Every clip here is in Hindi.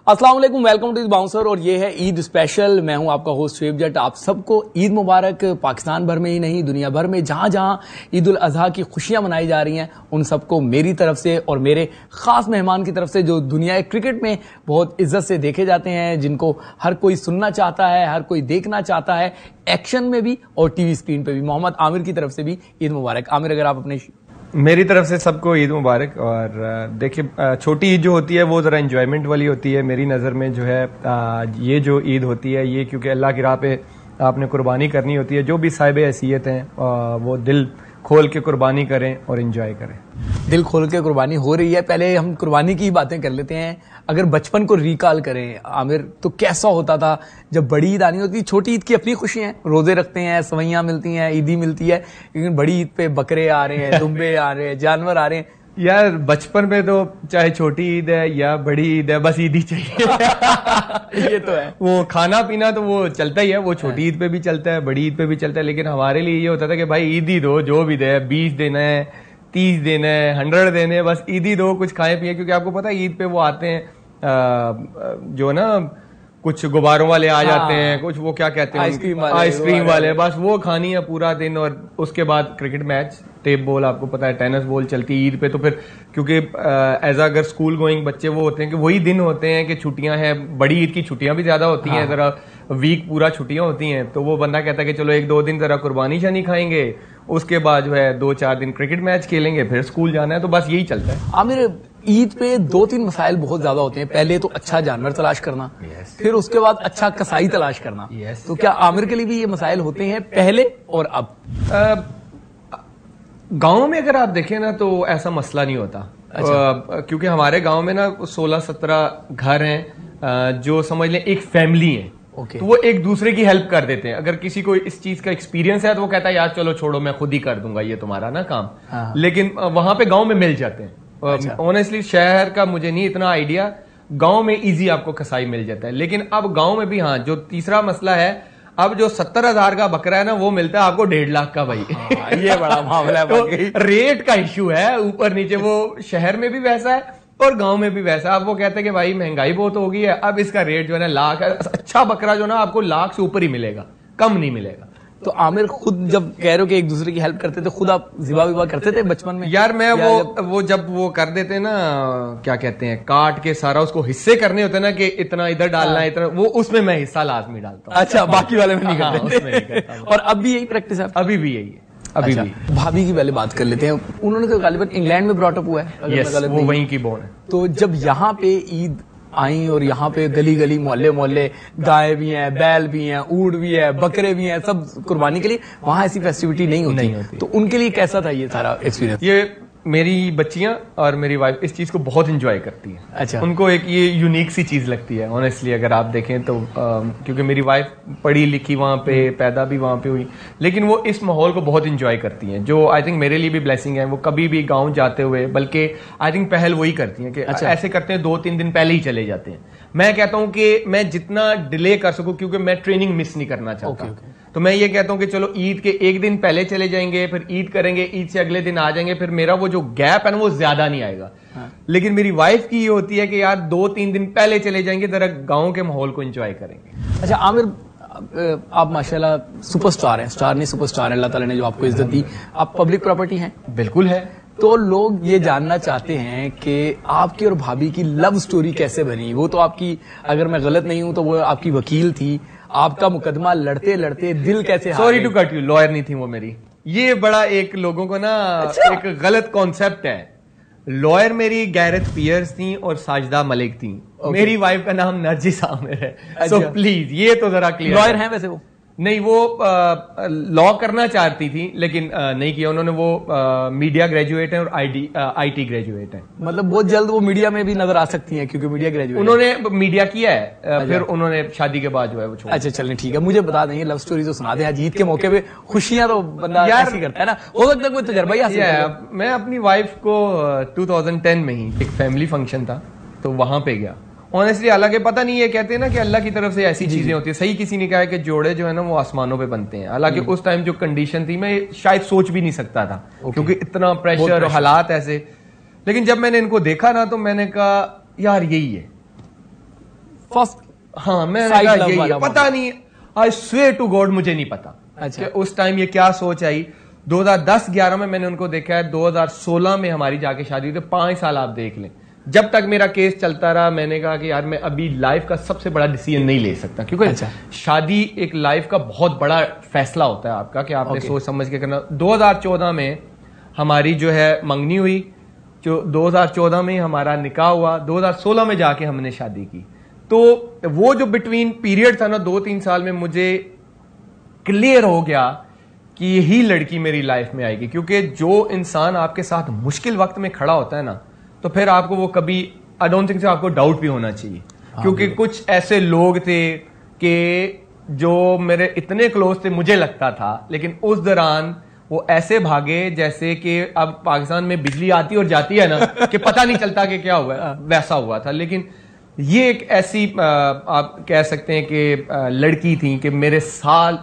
अस्सलाम वालेकुम, वेलकम टू द बाउंसर। और ये है ईद स्पेशल। मैं हूं आपका होस्ट शुएब जट। आप सबको ईद मुबारक। पाकिस्तान भर में ही नहीं, दुनिया भर में जहां जहां ईद उल अजहा की खुशियां मनाई जा रही हैं, उन सबको मेरी तरफ से और मेरे खास मेहमान की तरफ से, जो दुनिया क्रिकेट में बहुत इज्जत से देखे जाते हैं, जिनको हर कोई सुनना चाहता है, हर कोई देखना चाहता है, एक्शन में भी और टीवी स्क्रीन पे भी, मोहम्मद आमिर की तरफ से भी ईद मुबारक। आमिर, अगर आप अपने मेरी तरफ से सबको ईद मुबारक। और देखिए, छोटी ईद जो होती है वो ज़रा एंजॉयमेंट वाली होती है। मेरी नज़र में जो है ये जो ईद होती है, ये क्योंकि अल्लाह की राह पे आपने कुर्बानी करनी होती है। जो भी साहिब हैसियत हैं वो दिल खोल के कुर्बानी करें और एंजॉय करें। दिल खोल के कुर्बानी हो रही है। पहले हम कुर्बानी की ही बातें कर लेते हैं। अगर बचपन को रिकॉल करें आमिर, तो कैसा होता था जब बड़ी ईद आनी होती? छोटी ईद की अपनी खुशी है, रोजे रखते हैं, सवैयां मिलती हैं, ईदी मिलती है, लेकिन बड़ी ईद पे बकरे आ रहे हैं, दुम्बे आ रहे हैं, जानवर आ रहे हैं। यार बचपन में तो चाहे छोटी ईद है या बड़ी ईद है, बस ईद ही चाहिए। ये तो है। वो खाना पीना तो वो चलता ही है, वो छोटी ईद पे भी चलता है, बड़ी ईद पे भी चलता है। लेकिन हमारे लिए ये होता था कि भाई ईद ही दो, जो भी दे, 20 देना है, 30 देना है, 100 देने हैं, बस ईद ही दो, कुछ खाए पिए। क्योंकि आपको पता है ईद पे वो आते हैं जो ना कुछ गुब्बारों वाले आ जाते हैं, कुछ वो क्या कहते हैं, आइसक्रीम वाले, बस वो खानी है पूरा दिन। और उसके बाद क्रिकेट मैच, टेप बॉल, आपको पता है टेनिस बॉल चलती है ईद पे। तो फिर क्योंकि एज अगर स्कूल गोइंग बच्चे वो होते हैं कि वही दिन होते हैं कि छुट्टियां हैं, बड़ी ईद की छुट्टियां भी ज्यादा होती हैं, जरा वीक पूरा छुट्टियां होती हैं, तो वो बंदा कहता है कि चलो 1-2 दिन जरा कुर्बानी शानी खाएंगे, उसके बाद जो है 2-4 दिन क्रिकेट मैच खेलेंगे, फिर स्कूल जाना है। तो बस यही चलता है। आमिर, ईद पे 2-3 मसाइल बहुत ज्यादा होते हैं। पहले तो अच्छा जानवर तलाश करना, फिर उसके बाद अच्छा कसाई तलाश करना। तो क्या आमिर के लिए भी ये मसाइल होते हैं पहले और अब? गांव में अगर आप देखें ना तो ऐसा मसला नहीं होता। अच्छा। क्योंकि हमारे गांव में ना 16-17 घर हैं जो समझ लें एक फैमिली है। तो वो एक दूसरे की हेल्प कर देते हैं। अगर किसी को इस चीज का एक्सपीरियंस है तो वो कहता है यार चलो छोड़ो, मैं खुद ही कर दूंगा, ये तुम्हारा ना काम। हाँ। लेकिन वहां पे गांव में मिल जाते हैं। ऑनेस्टली शहर का मुझे नहीं इतना आइडिया, गांव में इजी आपको कसाई मिल जाता है। लेकिन अब गांव में भी, हाँ, जो तीसरा मसला है, अब जो 70,000 का बकरा है ना वो मिलता है आपको 1.5 लाख का भाई। ये बड़ा मामला है। तो रेट का इश्यू है ऊपर नीचे। वो शहर में भी वैसा है और गांव में भी वैसा। अब वो कहते हैं कि भाई महंगाई बहुत हो गई है, अब इसका रेट जो है ना लाख है। अच्छा बकरा जो ना आपको लाख से ऊपर ही मिलेगा, कम नहीं मिलेगा। तो आमिर, खुद जब कह रहे हो कि एक दूसरे की हेल्प करते थे, खुद आप ज़िबा विबा करते थे बचपन में? यार मैं वो जब वो कर देते ना, क्या कहते हैं, काट के सारा उसको हिस्से करने होते ना कि इतना इधर डालना है, इतना, वो उसमें मैं हिस्सा लाजमी डालता हूँ। अच्छा, बाकी वाले में नहीं करते? और अब भी यही प्रैक्टिस है? अभी भी यही है, अभी भी। भाभी की पहले बात कर लेते हैं। उन्होंने तो गालिबन इंग्लैंड में ब्रॉट अप हुआ है। यस, वो वहीं की बोन है। तो जब यहाँ पे ईद आई और यहाँ पे गली गली मोहल्ले मोहल्ले गाय भी हैं, बैल भी हैं, ऊंट भी है, बकरे भी हैं, सब कुर्बानी के लिए, वहां ऐसी फेस्टिविटी नहीं होती। तो उनके लिए कैसा था ये सारा एक्सपीरियंस? ये मेरी बच्चियां और मेरी वाइफ इस चीज को बहुत एंजॉय करती हैं। अच्छा। उनको एक ये यूनिक सी चीज लगती है ऑनेस्टली, अगर आप देखें तो। क्योंकि मेरी वाइफ पढ़ी लिखी वहां पे, पैदा भी वहां पे हुई, लेकिन वो इस माहौल को बहुत एंजॉय करती हैं, जो आई थिंक मेरे लिए भी ब्लेसिंग है। वो कभी भी गाँव जाते हुए, बल्कि आई थिंक पहल वही करती हैं कि अच्छा, ऐसे करते हैं 2-3 दिन पहले ही चले जाते हैं। मैं कहता हूं कि मैं जितना डिले कर सकूं, क्योंकि मैं ट्रेनिंग मिस नहीं करना चाहता। तो मैं ये कहता हूं कि चलो ईद के 1 दिन पहले चले जाएंगे, फिर ईद करेंगे, ईद से अगले दिन आ जाएंगे, फिर मेरा वो जो गैप है ना वो ज्यादा नहीं आएगा। हाँ। लेकिन मेरी वाइफ की ये होती है कि यार 2-3 दिन पहले चले जाएंगे, जरा गांव के माहौल को एंजॉय करेंगे। अच्छा आमिर, आप माशाल्लाह सुपरस्टार हैं, स्टार नहीं सुपरस्टार है, अल्लाह ताला ने जो आपको इज्जत दी। आप पब्लिक प्रॉपर्टी हैं? बिल्कुल है। तो लोग ये जानना चाहते हैं कि आपकी और भाभी की लव स्टोरी कैसे बनी। वो तो आपकी, अगर मैं गलत नहीं हूं तो वो आपकी वकील थी, आपका मुकदमा लड़ते लड़ते दिल कैसे? Sorry to cut you, lawyer नहीं थी वो मेरी। ये बड़ा एक लोगों को ना अच्छा? एक गलत कॉन्सेप्ट है। लॉयर मेरी गैरेथ पियर्स थी और साजिदा मलिक थी। मेरी वाइफ का नाम नरजिस आमिर है। सो प्लीज ये तो जरा क्लियर। लॉयर हैं वैसे वो? नहीं, वो लॉ करना चाहती थी लेकिन नहीं किया उन्होंने। वो मीडिया ग्रेजुएट है और आईटी ग्रेजुएट है। मतलब बहुत जल्द वो मीडिया में भी नजर आ सकती हैं क्योंकि मीडिया ग्रेजुएट। उन्होंने मीडिया किया है, फिर उन्होंने शादी के बाद जो है वो छोड़ा। अच्छा चलिए ठीक है, मुझे बता देंगे लव स्टोरी तो सुना दें आज ईद के मौके पे। खुशियां तो बंदा ऐसी करता है ना, हो सकता है कोई तजर्बा ही हासिल करे। मैं अपनी वाइफ को 2010 में ही एक फैमिली फंक्शन था तो वहां पे गया। ऑनेस्टली हालांकि पता नहीं, ये कहते हैं ना कि अल्लाह की तरफ से ऐसी चीजें होती है। सही किसी ने कहा है कि जोड़े जो है ना वो आसमानों पे बनते हैं। हालांकि उस टाइम जो कंडीशन थी मैं शायद सोच भी नहीं सकता था, क्योंकि इतना प्रेशर और हालात ऐसे। लेकिन जब मैंने इनको देखा ना तो मैंने कहा यार यही है, फर्स्ट? हाँ, मैंने कहा ये पता नहीं, आई स्वेयर टू गॉड मुझे नहीं पता। अच्छा। कि उस टाइम ये क्या सोच आई। 2010-11 में मैंने उनको देखा है, 2016 में हमारी जाके शादी हुई, तो 5 साल आप देख लें। जब तक मेरा केस चलता रहा, मैंने कहा कि यार मैं अभी लाइफ का सबसे बड़ा डिसीजन नहीं ले सकता, क्योंकि अच्छा। शादी एक लाइफ का बहुत बड़ा फैसला होता है आपका, कि आपने सोच समझ के करना। 2014 में हमारी जो है मंगनी हुई, जो 2014 में हमारा निकाह हुआ, 2016 में जाके हमने शादी की। तो वो जो बिटवीन पीरियड था ना 2-3 साल में, मुझे क्लियर हो गया कि यही लड़की मेरी लाइफ में आएगी। क्योंकि जो इंसान आपके साथ मुश्किल वक्त में खड़ा होता है ना, तो फिर आपको वो कभी, आई डोंट थिंक सो आपको डाउट भी होना चाहिए। क्योंकि कुछ ऐसे लोग थे कि जो मेरे इतने क्लोज थे, मुझे लगता था, लेकिन उस दौरान वो ऐसे भागे जैसे कि अब पाकिस्तान में बिजली आती और जाती है ना, कि पता नहीं चलता कि क्या हुआ है, वैसा हुआ था। लेकिन ये एक ऐसी आप कह सकते हैं कि लड़की थी कि मेरे साल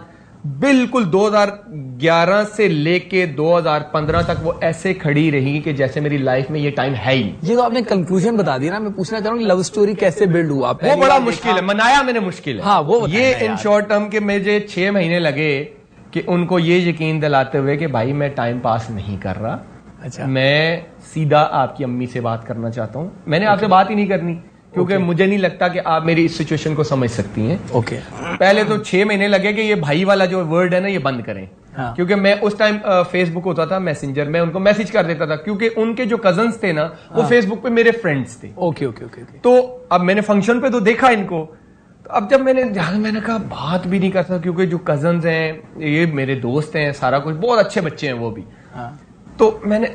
बिल्कुल 2011 से लेके 2015 तक वो ऐसे खड़ी रही कि जैसे मेरी लाइफ में ये टाइम है ही। ये तो आपने कंक्लूजन बता दिया ना। मैं पूछना चाह रहा हूँ लव स्टोरी कैसे बिल्ड हुआ? वो बड़ा मुश्किल है, मनाया मैंने मुश्किल है। हाँ, वो ये इन शॉर्ट टर्म के मुझे 6 महीने लगे कि उनको ये यकीन दिलाते हुए कि भाई मैं टाइम पास नहीं कर रहा। अच्छा। मैं सीधा आपकी अम्मी से बात करना चाहता हूँ। मैंने आपसे बात ही नहीं करनी, क्योंकि मुझे नहीं लगता कि आप मेरी इस सिचुएशन को समझ सकती हैं। ओके। पहले तो 6 महीने लगे कि ये भाई वाला जो वर्ड है ना, ये बंद करें। हाँ। क्योंकि मैं उस टाइम फेसबुक होता था, मैसेंजर में उनको मैसेज कर देता था, क्योंकि उनके जो कजन्स थे ना, वो फेसबुक पे मेरे फ्रेंड्स थे। Okay okay okay. तो अब मैंने फंक्शन पे तो देखा इनको, तो अब जब मैंने कहा बात भी नहीं कर सकता, क्योंकि जो कजन्स हैं ये मेरे दोस्त हैं, सारा कुछ बहुत अच्छे बच्चे हैं वो भी। हाँ। तो मैंने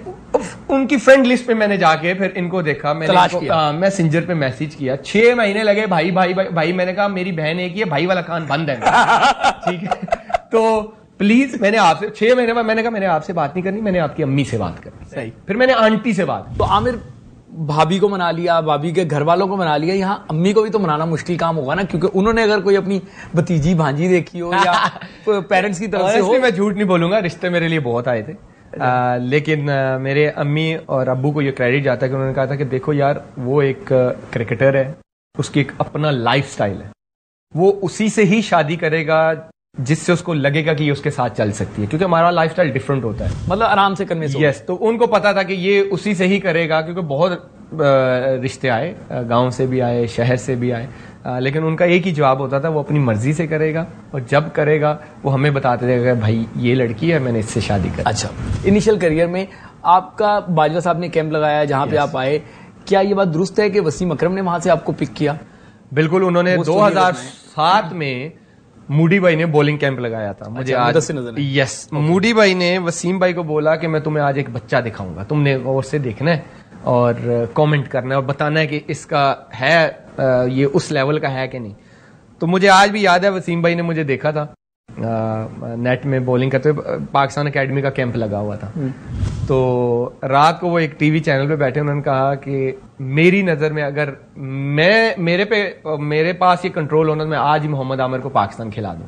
उनकी फ्रेंड लिस्ट पे मैंने जाके फिर इनको देखा, मैंने मैसेंजर पे मैसेज किया। 6 महीने लगे, भाई भाई भाई भाई। मैंने कहा मेरी बहन एक ही है, भाई वाला कान बंद है। ठीक है, तो प्लीज मैंने आपसे 6 महीने बाद मैंने कहा मैंने आपसे बात नहीं करनी, मैंने आपकी अम्मी से बात करनी। सही। फिर मैंने आंटी से बात। तो आमिर, भाभी को मना लिया, भाभी के घर वालों को मना लिया, यहाँ अम्मी को भी तो मनाना मुश्किल काम होगा ना, क्योंकि उन्होंने अगर कोई अपनी भतीजी भांजी देखी हो या पेरेंट्स की तरफ से हो। मैं झूठ नहीं बोलूंगा, रिश्ते मेरे लिए बहुत आए थे। लेकिन मेरे अम्मी और अब्बू को ये क्रेडिट जाता है कि उन्होंने कहा था कि देखो यार, वो एक क्रिकेटर है, उसकी एक अपना लाइफस्टाइल है, वो उसी से ही शादी करेगा जिससे उसको लगेगा कि ये उसके साथ चल सकती है, क्योंकि हमारा लाइफस्टाइल डिफरेंट होता है, मतलब आराम से करने से। यस। तो उनको पता था कि ये उसी से ही करेगा, क्योंकि बहुत रिश्ते आए, गांव से भी आए, शहर से भी आए, लेकिन उनका एक ही जवाब होता था, वो अपनी मर्जी से करेगा, और जब करेगा वो हमें बताते थे भाई ये लड़की है, मैंने इससे शादी कर। अच्छा। इनिशियल करियर में आपका बाजवा साहब ने कैंप लगाया जहां पे आप आए, क्या ये बात दुरुस्त है कि वसीम अकरम ने वहां से आपको पिक किया? बिल्कुल, उन्होंने 2007 में मूडी भाई ने बॉलिंग कैंप लगाया था। मुझे आज यस, मूडी भाई ने वसीम भाई को बोला कि मैं तुम्हें आज एक बच्चा दिखाऊंगा, तुमने गौर से देखना है और कमेंट करना है और बताना है कि इसका है ये उस लेवल का है कि नहीं। तो मुझे आज भी याद है, वसीम भाई ने मुझे देखा था नेट में बॉलिंग करते हुए, पाकिस्तान एकेडमी का कैंप लगा हुआ था। तो रात को वो एक टीवी चैनल पे बैठे, उन्होंने कहा कि मेरी नजर में अगर मेरे पास ये कंट्रोल होना, तो मैं आज ही मोहम्मद आमिर को पाकिस्तान खिला दूं।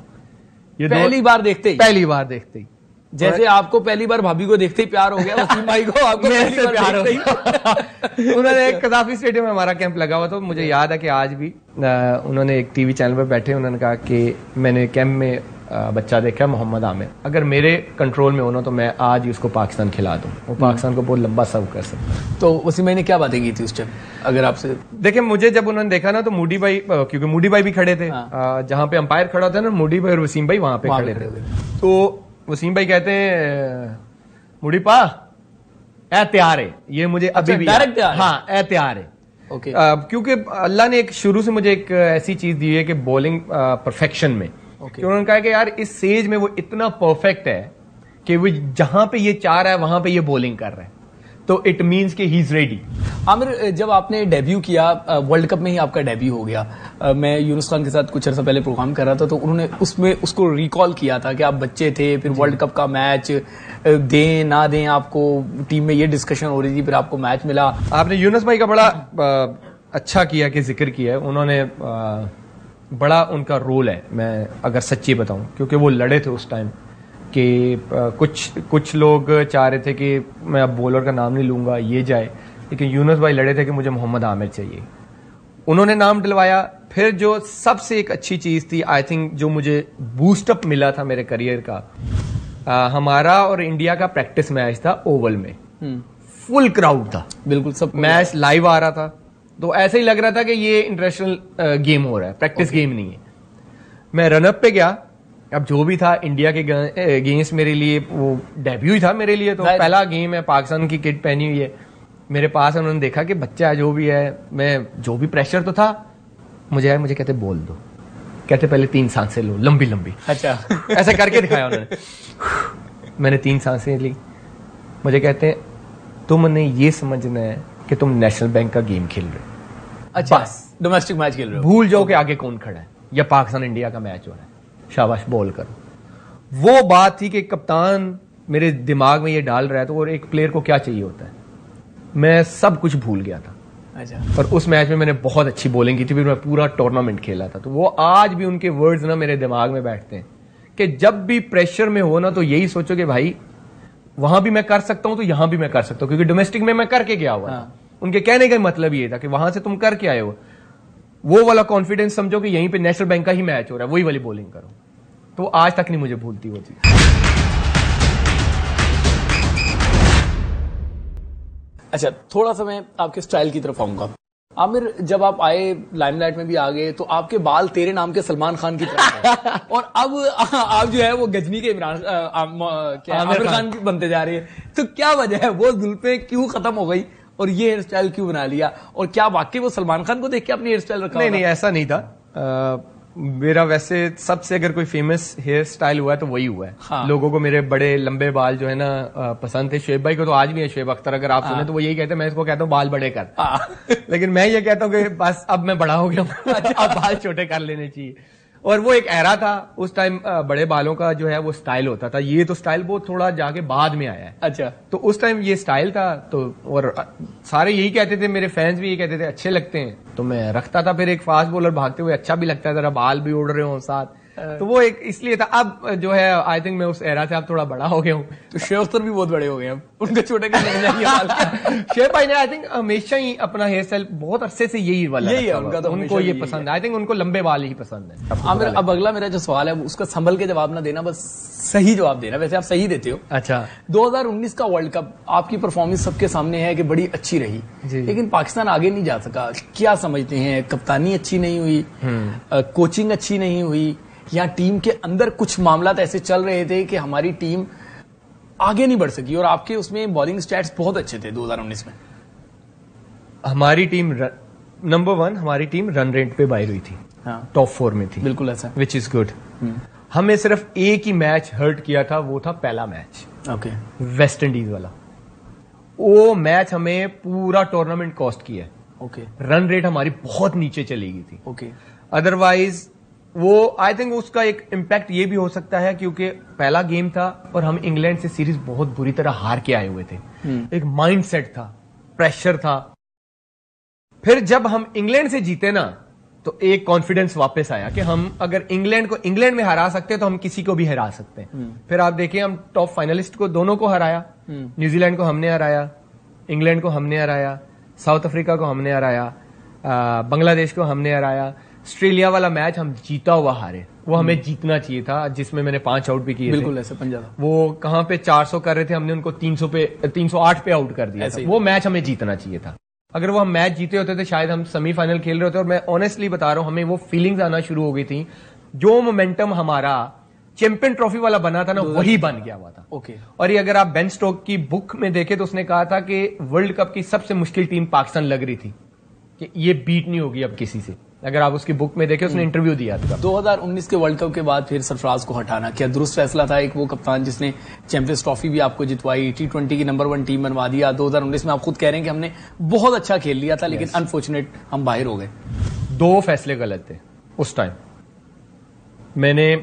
ये पहली बार देखते ही जैसे आपको पहली बार भाभी को देखते ही प्यार हो गया, वसीम भाई को आपको पहली बार प्यार हो गया। उन्होंने एक कदाफी स्टेडियम में हमारा कैंप लगा हुआ था, मुझे याद है कि आज भी उन्होंने एक टीवी चैनल पर बैठे, उन्होंने कहा कि मैंने कैंप में बच्चा देखा मोहम्मद आमिर, अगर मेरे कंट्रोल में होना तो मैं आज ही उसको पाकिस्तान खिला दूं, वो पाकिस्तान को बहुत लंबा सर्व कर सकता। तो वसीम भाई ने क्या बातें की थी उस टाइम? अगर आपसे देखिए, मुझे जब उन्होंने देखा ना, तो मूडी भाई, क्योंकि मूडी भाई भी खड़े थे, जहां पे अंपायर खड़ा था ना, मूडी भाई और वसीम भाई वहां पे खड़े थे। तो वसीम भाई कहते हैं, मूडी पा ए तैयार है, ये मुझे अभी भी डायरेक्ट तैयार, हाँ ए तैयार है। ओके। क्योंकि अल्लाह ने एक शुरू से मुझे एक ऐसी चीज दी है कि बॉलिंग परफेक्शन में, कि उन्होंने कहा कि यार इस स्टेज में वो इतना परफेक्ट है कि वो जहां पे ये चाह रहा है वहां पे ये बॉलिंग कर रहा है, तो इट मींस कि ही इज रेडी। आमिर, जब आपने डेब्यू किया, वर्ल्ड कप में ही आपका डेब्यू हो गया, मैं यूनुस खान के साथ कुछ अर्सा पहले प्रोग्राम कर रहा था, तो उन्होंने उसमें उसको रिकॉल किया था कि आप बच्चे थे, फिर वर्ल्ड कप का मैच दें ना दें, आपको टीम में ये डिस्कशन हो रही थी, फिर आपको मैच मिला। आपने यूनुस भाई का बड़ा अच्छा किया कि जिक्र किया है, उन्होंने बड़ा उनका रोल है, मैं अगर सच्ची बताऊं, क्योंकि वो लड़े थे उस टाइम कि कुछ लोग चाह रहे थे कि मैं अब बॉलर का नाम नहीं लूंगा, ये जाए, लेकिन यूनुस भाई लड़े थे कि मुझे मोहम्मद आमिर चाहिए। उन्होंने नाम डलवाया। फिर जो सबसे एक अच्छी चीज थी आई थिंक, जो मुझे बूस्टअप मिला था मेरे करियर का, हमारा और इंडिया का प्रैक्टिस मैच था ओवल में, फुल क्राउड था, बिल्कुल सब मैच लाइव आ रहा था, तो ऐसे ही लग रहा था कि ये इंटरनेशनल गेम हो रहा है, प्रैक्टिस गेम नहीं है। मैं रनअप पे गया, अब जो भी था इंडिया के अगेंस्ट मेरे लिए वो डेब्यू ही था मेरे लिए, तो पहला गेम है, पाकिस्तान की किट पहनी हुई है मेरे पास। उन्होंने देखा कि बच्चा है जो भी है, मैं जो भी प्रेशर तो था मुझे कहते बोल दो, कहते पहले 3 सांसें लो लंबी लंबी। अच्छा ऐसे करके दिखाया उन्होंने। मैंने 3 सांसें ली, मुझे कहते हैं तुमने ये समझना है कि तुम नेशनल बैंक का गेम खेल रहे हो। अच्छा, बस डोमेस्टिक मैच खेल रहे हो, भूल जाओ कि आगे कौन खड़ा है या पाकिस्तान इंडिया का मैच हो रहा है, शाबाश बॉल करो। वो बात थी कि कप्तान मेरे दिमाग में ये डाल रहा है, तो और एक प्लेयर को क्या चाहिए होता है, मैं सब कुछ भूल गया था। अच्छा, और उस मैच में मैंने बहुत अच्छी बॉलिंग की थी, फिर मैं पूरा टूर्नामेंट खेला था। तो वो आज भी उनके वर्ड्स ना मेरे दिमाग में बैठते हैं कि जब भी प्रेशर में हो ना, तो यही सोचो कि भाई वहां भी मैं कर सकता हूं तो यहां भी मैं कर सकता हूं, क्योंकि डोमेस्टिक में मैं करके गया हुआ था। उनके कहने का मतलब ये था कि वहां से तुम करके आए हो, वो वाला कॉन्फिडेंस समझो कि यहीं पे नेशनल बैंक का ही मैच हो रहा है, वही वाली बॉलिंग करो। तो आज तक नहीं मुझे भूलती वो चीज। अच्छा, थोड़ा सा मैं आपके स्टाइल की तरफ आऊंगा। आमिर, जब आप आए लाइमलाइट में भी आ गए, तो आपके बाल तेरे नाम के सलमान खान की तरह है। और अब आप जो है वो गजनी के आमिर खान की बनते जा रही है। तो क्या वजह है, वो जुल्फें क्यों खत्म हो गई और ये हेयर स्टाइल क्यों बना लिया? और क्या वाकई वो सलमान खान को देख के अपनी हेयर स्टाइल रखा? नहीं, ऐसा नहीं था। मेरा वैसे सबसे अगर कोई फेमस हेयर स्टाइल हुआ है तो वही हुआ है। हाँ। लोगों को मेरे बड़े लंबे बाल जो है ना पसंद थे। शुएब भाई को तो आज भी है, शुएब अख्तर, अगर आप सुने तो वो यही कहते हैं, मैं इसको कहता हूँ बाल बड़े कर। लेकिन मैं ये कहता हूँ कि बस अब मैं बड़ा हो गया हूँ, अब बाल छोटे कर लेने चाहिए। और वो एक एरा था उस टाइम, बड़े बालों का जो है वो स्टाइल होता था। ये तो स्टाइल वो थोड़ा जाके बाद में आया है। अच्छा, तो उस टाइम ये स्टाइल था, तो और सारे यही कहते थे, मेरे फैंस भी यही कहते थे अच्छे लगते हैं, तो मैं रखता था। फिर एक फास्ट बॉलर भागते हुए अच्छा भी लगता है, जरा बाल भी उड़ रहे हो साथ, तो वो एक इसलिए था। अब जो है आई थिंक मैं उस एरा से अब थोड़ा बड़ा हो गया हूँ। तो शुएब अख्तर भी बहुत बड़े हो गए, अब उनके छोटे करने शुएब भाई ने आई थिंक हमेशा ही अपना हेयर स्टाइल बहुत अरसे से यही वाला है उनका, तो उनको ये पसंद है। आई थिंक उनको लंबे बाल ही पसंद है। अब अगला मेरा जो सवाल है उसका संभल के जवाब ना देना, बस सही जवाब देना। वैसे आप सही देते हो। अच्छा, 2019 का वर्ल्ड कप आपकी परफॉर्मेंस सबके सामने है कि बड़ी अच्छी रही, लेकिन पाकिस्तान आगे नहीं जा सका। क्या समझते हैं, कप्तानी अच्छी नहीं हुई, कोचिंग अच्छी नहीं हुई, या टीम के अंदर कुछ मामला ऐसे चल रहे थे कि हमारी टीम आगे नहीं बढ़ सकी? और आपके उसमें बॉलिंग स्टैट्स बहुत अच्छे थे 2019 में। हमारी टीम नंबर 1, हमारी टीम रन रेट पे बाहर हुई थी, टॉप 4 में थी, बिल्कुल ऐसा, विच इज गुड। हमें सिर्फ एक ही मैच हर्ट किया था, वो था पहला मैच, ओके, वेस्ट इंडीज वाला। वो मैच हमें पूरा टूर्नामेंट कॉस्ट किया। ओके, रन रेट हमारी बहुत नीचे चली गई थी। ओके, अदरवाइज वो आई थिंक उसका एक इम्पैक्ट ये भी हो सकता है क्योंकि पहला गेम था और हम इंग्लैंड से सीरीज बहुत बुरी तरह हार के आए हुए थे। एक माइंडसेट था, प्रेशर था। फिर जब हम इंग्लैंड से जीते ना, तो एक कॉन्फिडेंस वापस आया कि हम अगर इंग्लैंड को इंग्लैंड में हरा सकते हैं तो हम किसी को भी हरा सकते हैं। फिर आप देखिए, हम टॉप फाइनलिस्ट को दोनों को हराया, न्यूजीलैंड को हमने हराया, इंग्लैंड को हमने हराया, साउथ अफ्रीका को हमने हराया, बांग्लादेश को हमने हराया। ऑस्ट्रेलिया वाला मैच हम जीता हुआ हारे, वो हमें जीतना चाहिए था, जिसमें मैंने 5 आउट भी किए। बिल्कुल ऐसे पंजाब, वो कहां पे 400 कर रहे थे, हमने उनको 308 पे आउट कर दिया था। वो मैच हमें जीतना चाहिए था। अगर वो हम मैच जीते होते तो शायद हम सेमीफाइनल खेल रहे होते। और मैं ऑनेस्टली बता रहा हूं, हमें वो फीलिंग्स आना शुरू हो गई थी। जो मोमेंटम हमारा चैंपियन ट्रॉफी वाला बना था ना, वही बन गया हुआ था। ओके। और ये अगर आप बेन स्टोक की बुक में देखें तो उसने कहा था कि वर्ल्ड कप की सबसे मुश्किल टीम पाकिस्तान लग रही थी, कि ये बीट नहीं होगी अब किसी से। अगर आप उसकी बुक में देखें, उसने इंटरव्यू दिया था। 2019 के वर्ल्ड कप के बाद फिर सरफराज को हटाना क्या दुरुस्त फैसला था? एक वो कप्तान जिसने चैंपियंस ट्रॉफी भी आपको जितवाई, T20 की नंबर 1 टीम बनवा दिया। 2019 में आप खुद कह रहे हैं कि हमने बहुत अच्छा खेल लिया था, लेकिन अनफॉर्चुनेट हम बाहर हो गए। 2 फैसले गलत थे उस टाइम। मैंने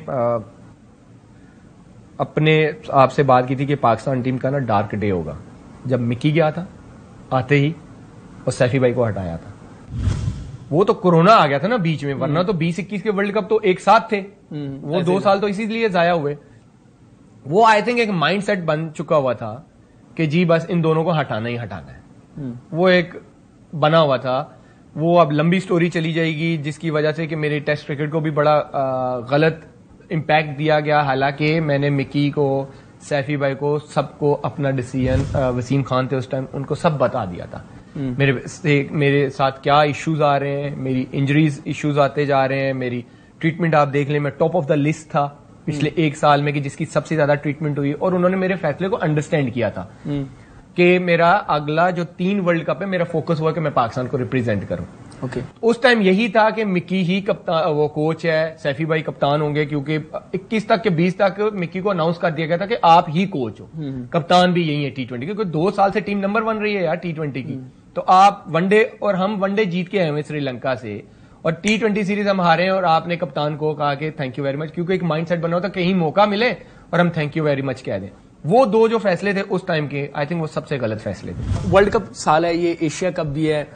अपने आपसे बात की थी कि पाकिस्तान टीम का ना डार्क डे होगा, जब मिकी गया था आते ही और सैफी भाई को हटाया था। वो तो कोरोना आ गया था ना बीच में, वरना तो 2021 के वर्ल्ड कप तो एक साथ थे। वो 2 साल तो इसीलिए जाया हुए। वो आई थिंक एक माइंडसेट बन चुका हुआ था कि जी बस इन दोनों को हटाना ही हटाना है। वो एक बना हुआ था। वो अब लंबी स्टोरी चली जाएगी, जिसकी वजह से कि मेरे टेस्ट क्रिकेट को भी बड़ा गलत इम्पैक्ट दिया गया। हालांकि मैंने मिकी को, सैफी भाई को, सबको अपना डिसीजन, वसीम खान थे उस टाइम, उनको सब बता दिया था मेरे साथ क्या इश्यूज आ रहे हैं, मेरी इंजरीज इश्यूज आते जा रहे हैं, मेरी ट्रीटमेंट आप देख लें, मैं टॉप ऑफ द लिस्ट था पिछले एक साल में कि जिसकी सबसे ज्यादा ट्रीटमेंट हुई, और उन्होंने मेरे फैसले को अंडरस्टैंड किया था कि मेरा अगला जो 3 वर्ल्ड कप है, मेरा फोकस हुआ कि मैं पाकिस्तान को रिप्रेजेंट करूं। उस टाइम यही था कि मिक्की ही कप्तान, वो कोच है, सैफी भाई कप्तान होंगे, क्योंकि 21 तक के 20 तक मिक्की को अनाउंस कर दिया गया था कि आप ही कोच हो, कप्तान भी यही है T20, क्योंकि 2 साल से टीम नंबर 1 रही है यार T20 की। तो आप वनडे, और हम वनडे जीत के आए हुए श्रीलंका से, और T20 सीरीज हम हारे हैं, और आपने कप्तान को कहा कि थैंक यू वेरी मच, क्योंकि एक माइंडसेट बना होता कहीं मौका मिले और हम थैंक यू वेरी मच कह दें। वो 2 जो फैसले थे उस टाइम के, आई थिंक वो सबसे गलत फैसले थे। वर्ल्ड कप साल है ये, एशिया कप भी है,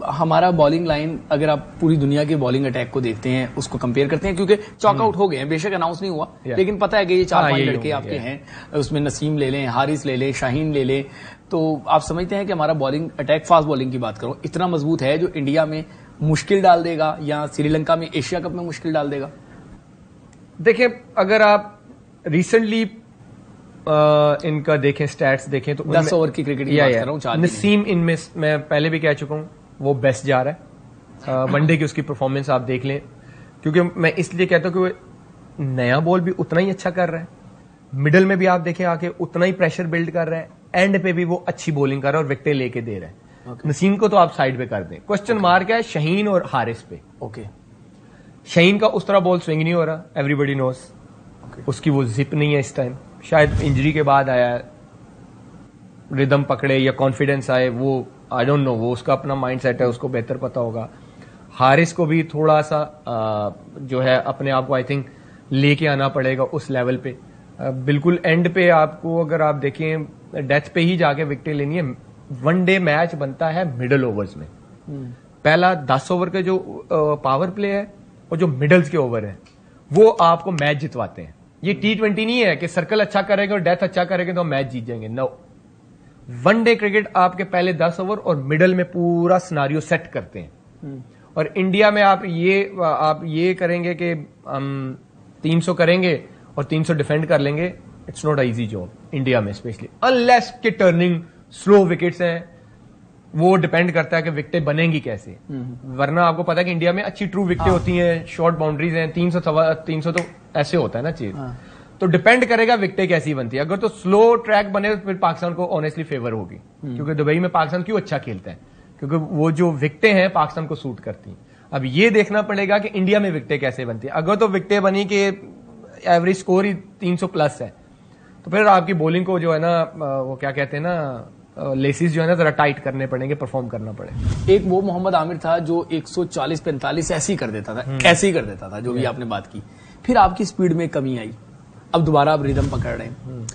हमारा बॉलिंग लाइन, अगर आप पूरी दुनिया के बॉलिंग अटैक को देखते हैं, उसको कंपेयर करते हैं, क्योंकि चॉकआउट हो गए हैं, बेशक अनाउंस नहीं हुआ, लेकिन पता है कि ये 4-5 लड़के आपके हैं, उसमें नसीम ले लें, हारिस ले लें, शाहीन ले लें, तो आप समझते हैं कि हमारा बॉलिंग अटैक, फास्ट बॉलिंग की बात करूं, इतना मजबूत है जो इंडिया में मुश्किल डाल देगा, या श्रीलंका में एशिया कप में मुश्किल डाल देगा? देखिए, अगर आप रिसेंटली इनका देखें, स्टैट्स देखें, तो 10 ओवर की क्रिकेट की बात कर रहा हूं, 4 नसीम इनमें, मैं पहले भी कह चुका हूं, वो बेस्ट जा रहा है। वनडे की उसकी परफॉर्मेंस आप देख लें, क्योंकि मैं इसलिए कहता हूं कि वो नया बॉल भी उतना ही अच्छा कर रहा है, मिडल में भी आप देखें आके उतना ही प्रेशर बिल्ड कर रहा है, एंड पे भी वो अच्छी बॉलिंग कर रहा है और विकेटें लेके दे रहा है। नसीम को तो आप साइड पे कर दें। क्वेश्चन मार्क है शाहीन और हारिस पे। शाहीन का उस तरह बॉल स्विंग नहीं हो रहा, एवरीबडी नोस, उसकी वो जिप नहीं है इस टाइम, शायद इंजरी के बाद आया, रिदम पकड़े या कॉन्फिडेंस आए, वो आई डोंट नो, वो उसका अपना माइंडसेट है, उसको बेहतर पता होगा। हारिस को भी थोड़ा सा जो है अपने आप को आई थिंक लेके आना पड़ेगा उस लेवल पे। बिल्कुल एंड पे आपको अगर आप देखें, डेथ पे ही जाके विकेट लेनी है। वनडे मैच बनता है मिडल ओवर्स में, पहला 10 ओवर के जो पावर प्ले है और जो मिडल्स के ओवर है, वो आपको मैच जितवाते हैं। ये T20 नहीं है कि सर्कल अच्छा करेगा और डेथ अच्छा करेगा तो मैच जीत जाएंगे, नो। वनडे क्रिकेट आपके पहले 10 ओवर और मिडल में पूरा सिनारियो सेट करते हैं। और इंडिया में आप ये करेंगे कि हम 300 करेंगे और 300 डिफेंड कर लेंगे, it's not a easy job India में, स्पेशली अनलेस के टर्निंग स्लो विकेट्स हैं, वो डिपेंड करता है कि विकेटें बनेंगी कैसे। वरना आपको पता है कि इंडिया में अच्छी ट्रू विकेटें होती हैं, शॉर्ट बाउंड्रीज हैं, 300 तो ऐसे होता है ना चीज। तो डिपेंड करेगा विकेटें कैसी बनती है। अगर तो स्लो ट्रैक बने तो फिर पाकिस्तान को ऑनेस्टली फेवर होगी, क्योंकि दुबई में पाकिस्तान क्यों अच्छा खेलता है, क्योंकि वो जो विकेटें हैं पाकिस्तान को सूट करती हैं। अब ये देखना पड़ेगा कि इंडिया में विकेटें कैसे बनती है। अगर तो विकेटें बनी कि एवरेज स्कोर ही 300 प्लस है, तो फिर आपकी बॉलिंग को जो है ना, वो क्या कहते हैं ना, लेसिस जो है ना जरा टाइट करने पड़ेंगे, परफॉर्म करना पड़ेगा। एक वो मोहम्मद आमिर था जो 140-45 ऐसे ही कर देता था, ऐसे ही कर देता था, जो भी आपने बात की। फिर आपकी स्पीड में कमी आई, अब दोबारा आप रिदम पकड़ रहे हैं।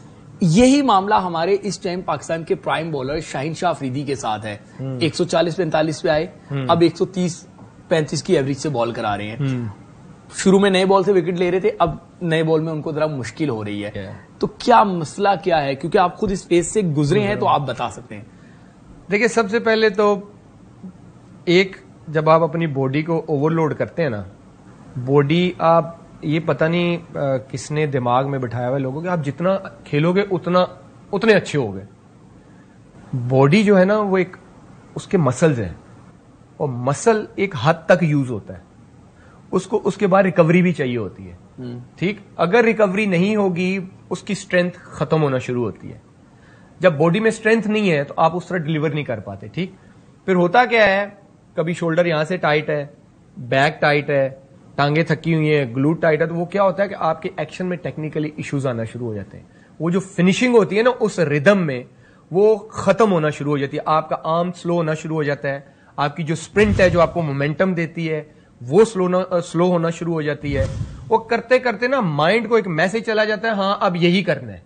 यही मामला हमारे इस टाइम पाकिस्तान के प्राइम बॉलर शाहीन शाह अफरीदी के साथ है। 140-45 पे आए, अब 130-35 की एवरेज से बॉल करा रहे हैं। शुरू में नए बॉल से विकेट ले रहे थे, अब नए बॉल में उनको जरा मुश्किल हो रही है। तो क्या मसला क्या है, क्योंकि आप खुद इस फेज से गुजरे हैं, तो आप बता सकते हैं। देखिए, सबसे पहले तो एक, जब आप अपनी बॉडी को ओवरलोड करते हैं ना, बॉडी आप, ये पता नहीं किसने दिमाग में बिठाया हुआ लोगों के, आप जितना खेलोगे उतने अच्छे होगे। बॉडी जो है ना, वो एक, उसके मसल्स हैं, और मसल एक हद तक यूज होता है, उसको उसके बाद रिकवरी भी चाहिए होती है। ठीक, अगर रिकवरी नहीं होगी, उसकी स्ट्रेंथ खत्म होना शुरू होती है। जब बॉडी में स्ट्रेंथ नहीं है तो आप उस तरह डिलीवर नहीं कर पाते। ठीक, फिर होता क्या है, कभी शोल्डर यहां से टाइट है, बैक टाइट है, टांगे थकी हुई है, ग्लूट टाइट है, तो वो क्या होता है कि आपके एक्शन में टेक्निकली इश्यूज आना शुरू हो जाते हैं। वो जो फिनिशिंग होती है ना उस रिदम में, वो खत्म होना शुरू हो जाती है। आपका आर्म स्लो होना शुरू हो जाता है, आपकी जो स्प्रिंट है, जो आपको मोमेंटम देती है, वो स्लो होना शुरू हो जाती है। वो करते करते ना माइंड को एक मैसेज चला जाता है, हाँ अब यही करना है।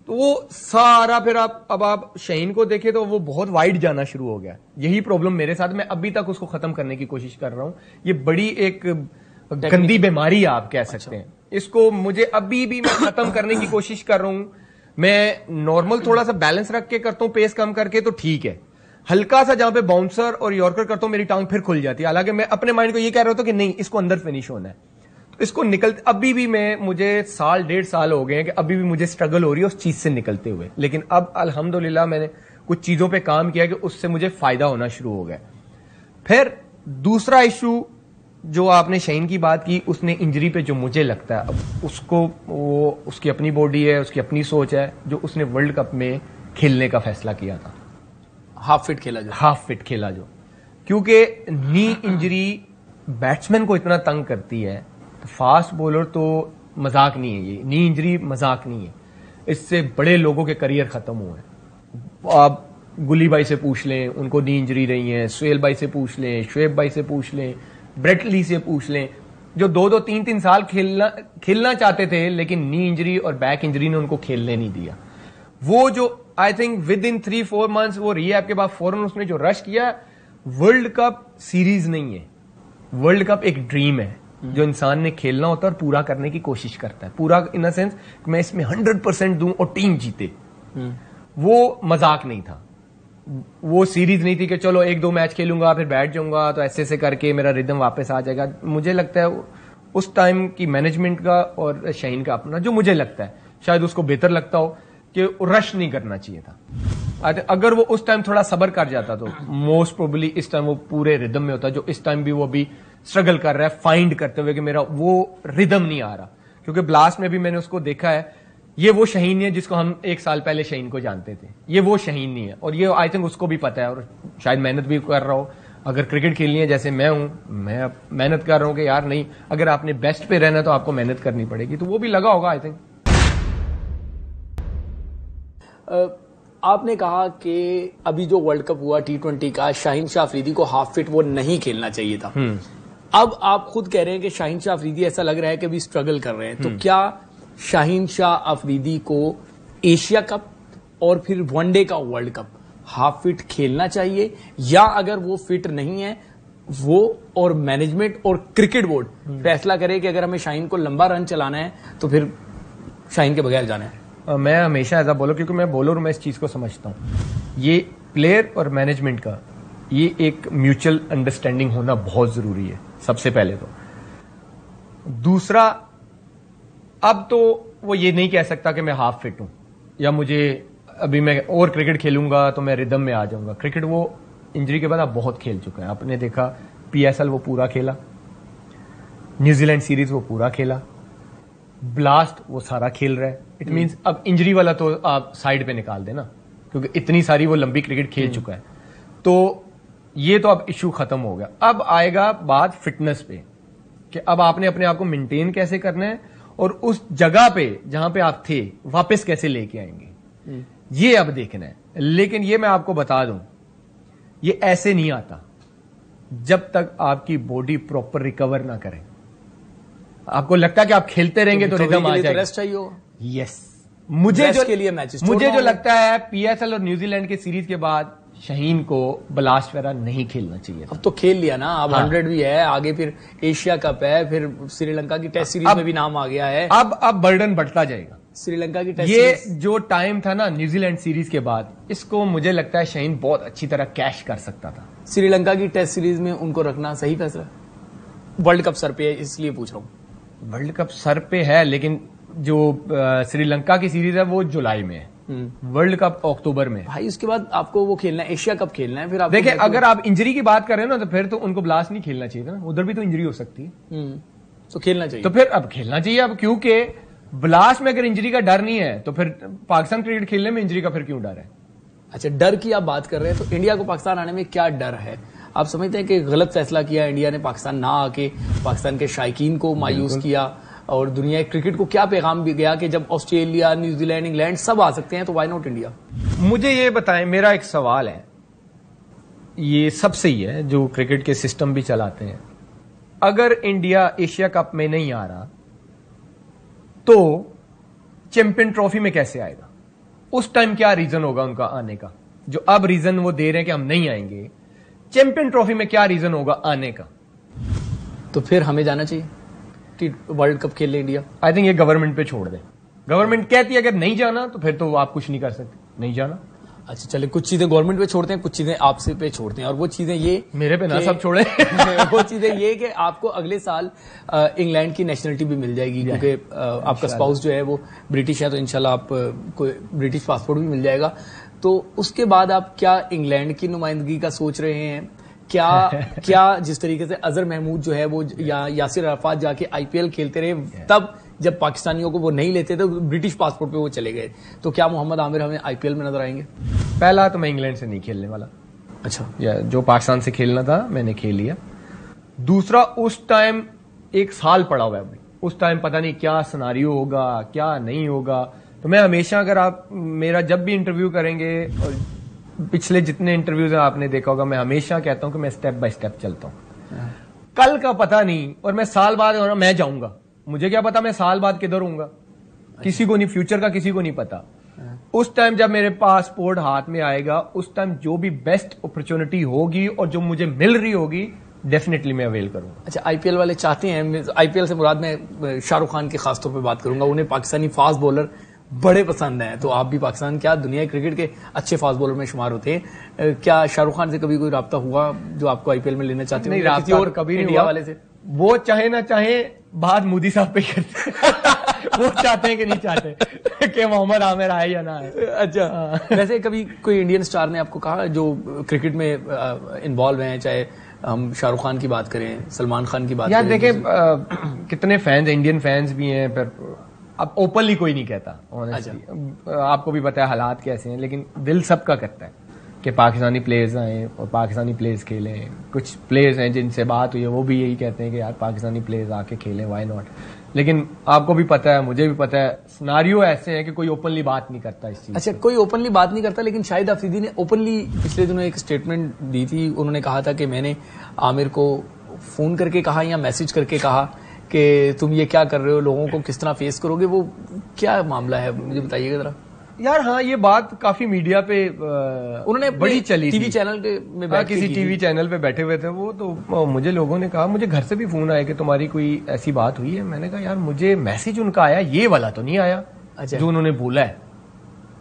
तो वो सारा फिर अब आप शाहीन को देखें तो वो बहुत वाइड जाना शुरू हो गया। यही प्रॉब्लम मेरे साथ, मैं अभी तक उसको खत्म करने की कोशिश कर रहा हूं। ये बड़ी एक गंदी बीमारी आप कह सकते हैं इसको। मुझे अभी भी मैं खत्म करने की कोशिश कर रहा हूं। मैं नॉर्मल थोड़ा सा बैलेंस रख के करता हूं, पेस कम करके, तो ठीक है, हल्का सा जहां पे बाउंसर और यॉर्कर करता हूं मेरी टांग फिर खुल जाती है। हालांकि मैं अपने माइंड को ये कह रहा था कि नहीं, इसको अंदर फिनिश होना है, तो इसको निकलते अभी भी मुझे साल 1.5 साल हो गए हैं कि अभी भी मुझे स्ट्रगल हो रही है उस चीज से निकलते हुए। लेकिन अब अल्हम्दुलिल्लाह मैंने कुछ चीजों पे काम किया कि उससे मुझे फायदा होना शुरू हो गया। फिर दूसरा इशू जो आपने शाहीन की बात की, उसने इंजरी पे जो मुझे लगता है, अब उसको वो उसकी अपनी बॉडी है, उसकी अपनी सोच है, जो उसने वर्ल्ड कप में खेलने का फैसला किया था। हाफ फिट खेला जो, क्योंकि नी इंजरी बैट्समैन को इतना तंग करती है, तो फास्ट बॉलर तो मजाक नहीं है, ये नी इंजरी मजाक नहीं है, इससे बड़े लोगों के करियर खत्म हुए हैं। आप गुली भाई से पूछ लें, उनको नी इंजरी रही है, सुहेल भाई से पूछ लें, शुएब भाई से पूछ लें, ब्रेट ली से पूछ लें, जो 2-2, 3-3 साल खेलना चाहते थे, लेकिन नी इंजरी और बैक इंजरी ने उनको खेलने नहीं दिया। वो जो I think with in 3-4 months वो रिहैब के बाद फौरन उसने जो रश किया, वर्ल्ड कप सीरीज नहीं है, वर्ल्ड कप एक ड्रीम है जो इंसान ने खेलना होता है और पूरा करने की कोशिश करता है। पूरा इन द सेंस मैं इसमें 100% दूं और टीम जीते, वो मजाक नहीं था। वो सीरीज नहीं थी कि चलो 1-2 मैच खेलूंगा फिर बैठ जाऊंगा तो ऐसे करके मेरा रिदम वापस आ जाएगा। मुझे लगता है उस टाइम की मैनेजमेंट का और शाहीन का अपना, जो मुझे लगता है शायद उसको बेहतर लगता हो कि रश नहीं करना चाहिए था। अगर वो उस टाइम थोड़ा सब्र कर जाता तो मोस्ट प्रोबेबली इस टाइम वो पूरे रिदम में होता, जो इस टाइम भी वो अभी स्ट्रगल कर रहा है फाइंड करते हुए कि मेरा वो रिदम नहीं आ रहा। क्योंकि ब्लास्ट में भी मैंने उसको देखा है, ये वो शाहीन नहीं है जिसको हम 1 साल पहले शाहीन को जानते थे, ये वो शाहीन नहीं है। और ये आई थिंक उसको भी पता है और शायद मेहनत भी कर रहा हो। अगर क्रिकेट खेलनी है जैसे मैं हूं, मैं मेहनत कर रहा हूं कि यार नहीं, अगर आपने बेस्ट पे रहना है तो आपको मेहनत करनी पड़ेगी, तो वो भी लगा होगा आई थिंक। आपने कहा कि अभी जो वर्ल्ड कप हुआ T20 का, शाहीन शाह अफरीदी को हाफ फिट वो नहीं खेलना चाहिए था। अब आप खुद कह रहे हैं कि शाहीन शाह अफरीदी ऐसा लग रहा है कि अभी स्ट्रगल कर रहे हैं, तो क्या शाहीन शाह अफरीदी को एशिया कप और फिर वनडे का वर्ल्ड कप हाफ फिट खेलना चाहिए, या अगर वो फिट नहीं है वो और मैनेजमेंट और क्रिकेट बोर्ड फैसला करे कि अगर हमें शाहीन को लंबा रन चलाना है तो फिर शाहीन के बगैर जाना है? मैं हमेशा ऐसा बोलूं, क्योंकि मैं बॉलर हूं, मैं इस चीज को समझता हूं। ये प्लेयर और मैनेजमेंट का ये एक म्यूचुअल अंडरस्टैंडिंग होना बहुत जरूरी है, सबसे पहले तो। दूसरा, अब तो वो ये नहीं कह सकता कि मैं हाफ फिट हूं या मुझे अभी मैं और क्रिकेट खेलूंगा तो मैं रिदम में आ जाऊंगा। क्रिकेट वो इंजरी के बाद अब बहुत खेल चुका है। आपने देखा PSL वो पूरा खेला, न्यूजीलैंड सीरीज वो पूरा खेला, ब्लास्ट वो सारा खेल रहा है। इट मींस अब इंजरी वाला तो आप साइड पे निकाल देना, क्योंकि इतनी सारी वो लंबी क्रिकेट खेल चुका है, तो ये तो अब इश्यू खत्म हो गया। अब आएगा बात फिटनेस पे कि अब आपने अपने आप को मेंटेन कैसे करना है और उस जगह पे जहां पे आप थे वापस कैसे लेके आएंगे, ये अब देखना है। लेकिन ये मैं आपको बता दूं, ये ऐसे नहीं आता जब तक आपकी बॉडी प्रॉपर रिकवर ना करे। आपको लगता है कि आप खेलते रहेंगे तो रिदम आ जाएगा, रेस्ट चाहिए होगा। यस, मुझे जो लगता है PSL और न्यूजीलैंड के सीरीज के बाद शाहीन को ब्लास्ट वगैरह नहीं खेलना चाहिए। अब तो खेल लिया ना, अब 100 भी है, आगे फिर एशिया कप है, फिर श्रीलंका की टेस्ट सीरीज में भी नाम आ गया है। अब बर्डन बढ़ता जाएगा। श्रीलंका की टेस्ट ये सीरीज, जो टाइम था ना न्यूजीलैंड सीरीज के बाद, इसको मुझे लगता है शाहीन बहुत अच्छी तरह कैश कर सकता था। श्रीलंका की टेस्ट सीरीज में उनको रखना सही फैसला? वर्ल्ड कप सर पे है इसलिए पूछ रहा हूं। वर्ल्ड कप सर पे है, लेकिन जो श्रीलंका की सीरीज है वो जुलाई में है, वर्ल्ड कप अक्टूबर में। भाई उसके बाद आपको वो खेलना है, एशिया कप खेलना है। फिर आप देखिए, अगर आप इंजरी की बात करें ना, तो फिर तो उनको ब्लास्ट नहीं खेलना चाहिए था ना, उधर भी तो इंजरी हो सकती है, तो खेलना चाहिए। तो फिर अब खेलना चाहिए अब, क्योंकि ब्लास्ट में अगर इंजरी का डर नहीं है तो फिर पाकिस्तान क्रिकेट खेलने में इंजरी का फिर क्यों डर है? अच्छा, डर की आप बात कर रहे हैं, तो इंडिया को पाकिस्तान आने में क्या डर है? आप समझते हैं कि गलत फैसला किया इंडिया ने पाकिस्तान ना आके, पाकिस्तान के शायकीन को मायूस किया, और दुनिया क्रिकेट को क्या पैगाम भी गया कि जब ऑस्ट्रेलिया, न्यूजीलैंड, इंग्लैंड सब आ सकते हैं तो व्हाई नॉट इंडिया? मुझे ये बताएं, मेरा एक सवाल है, ये सबसे ही है जो क्रिकेट के सिस्टम भी चलाते हैं, अगर इंडिया एशिया कप में नहीं आ रहा तो चैंपियन ट्रॉफी में कैसे आएगा? उस टाइम क्या रीजन होगा उनका आने का? जो अब रीजन वो दे रहे हैं कि हम नहीं आएंगे, चैंपियन ट्रॉफी में क्या रीजन होगा आने का? तो फिर हमें जाना चाहिए वर्ल्ड कप खेल ले इंडिया। आई थिंक ये गवर्नमेंट पे छोड़ दे। गवर्नमेंट कहती है अगर नहीं जाना तो फिर तो आप कुछ नहीं कर सकते, नहीं जाना। अच्छा चले, कुछ चीजें गवर्नमेंट पे छोड़ते हैं, कुछ चीजें आपसे पे छोड़ते हैं, और वो चीजें ये मेरे पे ना सब छोड़े वो चीजें ये कि आपको अगले साल इंग्लैंड की नेशनलिटी भी मिल जाएगी, क्योंकि आपका स्पाउस जो है वो ब्रिटिश है, तो इंशाल्लाह आप को ब्रिटिश पासपोर्ट भी मिल जाएगा। तो उसके बाद आप क्या इंग्लैंड की नुमाइंदगी का सोच रहे हैं? क्या जिस तरीके से अजहर महमूद जो है वो या यासिर अराफात जाके IPL खेलते रहे, तब जब पाकिस्तानियों को वो नहीं लेते थे ब्रिटिश पासपोर्ट पे वो चले गए, तो क्या मोहम्मद आमिर हमें IPL में नजर आएंगे? पहला तो मैं इंग्लैंड से नहीं खेलने वाला। अच्छा, या जो पाकिस्तान से खेलना था मैंने खेल लिया। दूसरा, उस टाइम 1 साल पड़ा हुआ है अभी, उस टाइम पता नहीं क्या सिनारियो होगा क्या नहीं होगा। तो मैं हमेशा, अगर आप मेरा जब भी इंटरव्यू करेंगे, और पिछले जितने इंटरव्यूज आपने देखा होगा, मैं हमेशा कहता हूं कि मैं स्टेप बाय स्टेप चलता हूं। कल का पता नहीं, और मैं साल बाद मैं जाऊंगा, मुझे क्या पता मैं साल बाद किधर हूंगा, किसी को नहीं, फ्यूचर का किसी को नहीं पता। उस टाइम जब मेरे पासपोर्ट हाथ में आएगा, उस टाइम जो भी बेस्ट अपॉर्चुनिटी होगी और जो मुझे मिल रही होगी, डेफिनेटली मैं अवेल करूंगा। अच्छा, IPL वाले चाहते हैं, IPL से मुराद मैं शाहरुख खान के खासतौर पे बात करूंगा, उन्हें पाकिस्तानी फास्ट बॉलर बड़े पसंद हैं, तो आप भी पाकिस्तान क्या दुनिया क्रिकेट के अच्छे फास्ट बॉलर में शुमार होते हैं। क्या शाहरुख खान से कभी कोई राब्ता हुआ जो आपको IPL में लेना चाहते हैं? नहीं, राब्ता और कभी नहीं हुआ वाले से। वो चाहे ना चाहे बात मोदी साहब पे करते वो चाहते हैं कि नहीं चाहते कि मोहम्मद आमिर आए या ना आए। अच्छा, वैसे कभी कोई इंडियन स्टार ने आपको कहा जो क्रिकेट में इन्वॉल्व हैं, चाहे हम शाहरुख खान की बात करें, सलमान खान की बात यार करें? देखिए, कितने फैंस, इंडियन फैंस भी हैं, पर अब ओपनली कोई नहीं कहता ऑनेस्टली। आपको भी पता है हालात कैसे हैं, लेकिन दिल सबका करता है कि पाकिस्तानी प्लेयर्स आए और पाकिस्तानी प्लेयर्स खेलें। कुछ प्लेयर्स हैं जिनसे बात हुई है, वो भी यही कहते हैं कि यार पाकिस्तानी प्लेयर्स आके खेलें, व्हाई नॉट। लेकिन आपको भी पता है, मुझे भी पता है, सिनारियो ऐसे हैं कि कोई ओपनली बात नहीं करता इस चीज। अच्छा, कोई ओपनली बात नहीं करता, लेकिन शाहिद अफरीदी ने ओपनली पिछले दिनों एक स्टेटमेंट दी थी। उन्होंने कहा था कि मैंने आमिर को फोन करके कहा या मैसेज करके कहा कि तुम ये क्या कर रहे हो, लोगों को किस तरह फेस करोगे, वो क्या मामला है मुझे बताइएगा जरा। यार हाँ, ये बात काफी मीडिया पे उन्होंने बड़ी चली, टीवी चैनल में किसी टीवी चैनल पे बैठे हुए थे वो, तो मुझे लोगों ने कहा, मुझे घर से भी फोन आया कि तुम्हारी कोई ऐसी बात हुई है। मैंने कहा यार मुझे मैसेज उनका आया, ये वाला तो नहीं आया। अच्छा, जो उन्होंने बोला है।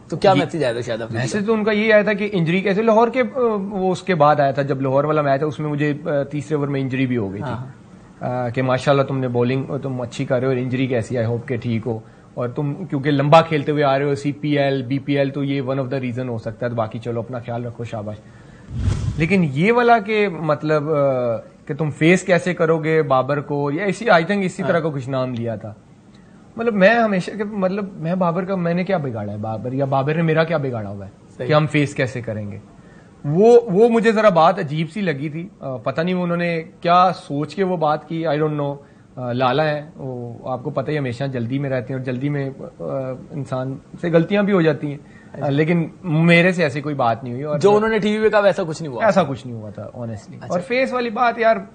तो क्या मैसेज आया था? शायद मैसेज तो उनका ये आया था कि इंजरी कैसे, लाहौर के वो उसके बाद आया था, जब लाहौर वाला मैच था उसमें मुझे तीसरे ओवर में इंजरी भी हो गई थी कि माशाल्लाह तुमने बॉलिंग तुम अच्छी कर रहे हो और इंजरी कैसी, आई होप के ठीक हो, और तुम क्योंकि लंबा खेलते हुए आ रहे हो, CPL BPL, तो ये वन ऑफ द रीजन हो सकता है, तो बाकी चलो अपना ख्याल रखो, शाबाश। लेकिन ये वाला के मतलब कि तुम फेस कैसे करोगे बाबर को, या इसी आई थिंक इसी तरह का कुछ नाम लिया था। मतलब मैं हमेशा मतलब मैं बाबर का, मैंने क्या बिगाड़ा है बाबर, या बाबर ने मेरा क्या बिगाड़ा हुआ है कि हम फेस कैसे करेंगे? वो मुझे जरा बात अजीब सी लगी थी। पता नहीं उन्होंने क्या सोच के वो बात की, आई डोंट नो। लाला है वो, आपको पता ही, हमेशा जल्दी में रहते हैं और जल्दी में इंसान से गलतियां भी हो जाती हैं, लेकिन मेरे से ऐसी कोई बात नहीं हुई। और जो उन्होंने टीवी पे कहा वैसा कुछ नहीं हुआ, ऐसा कुछ नहीं हुआ था ऑनेस्टली। अच्छा। और फेस वाली बात यार,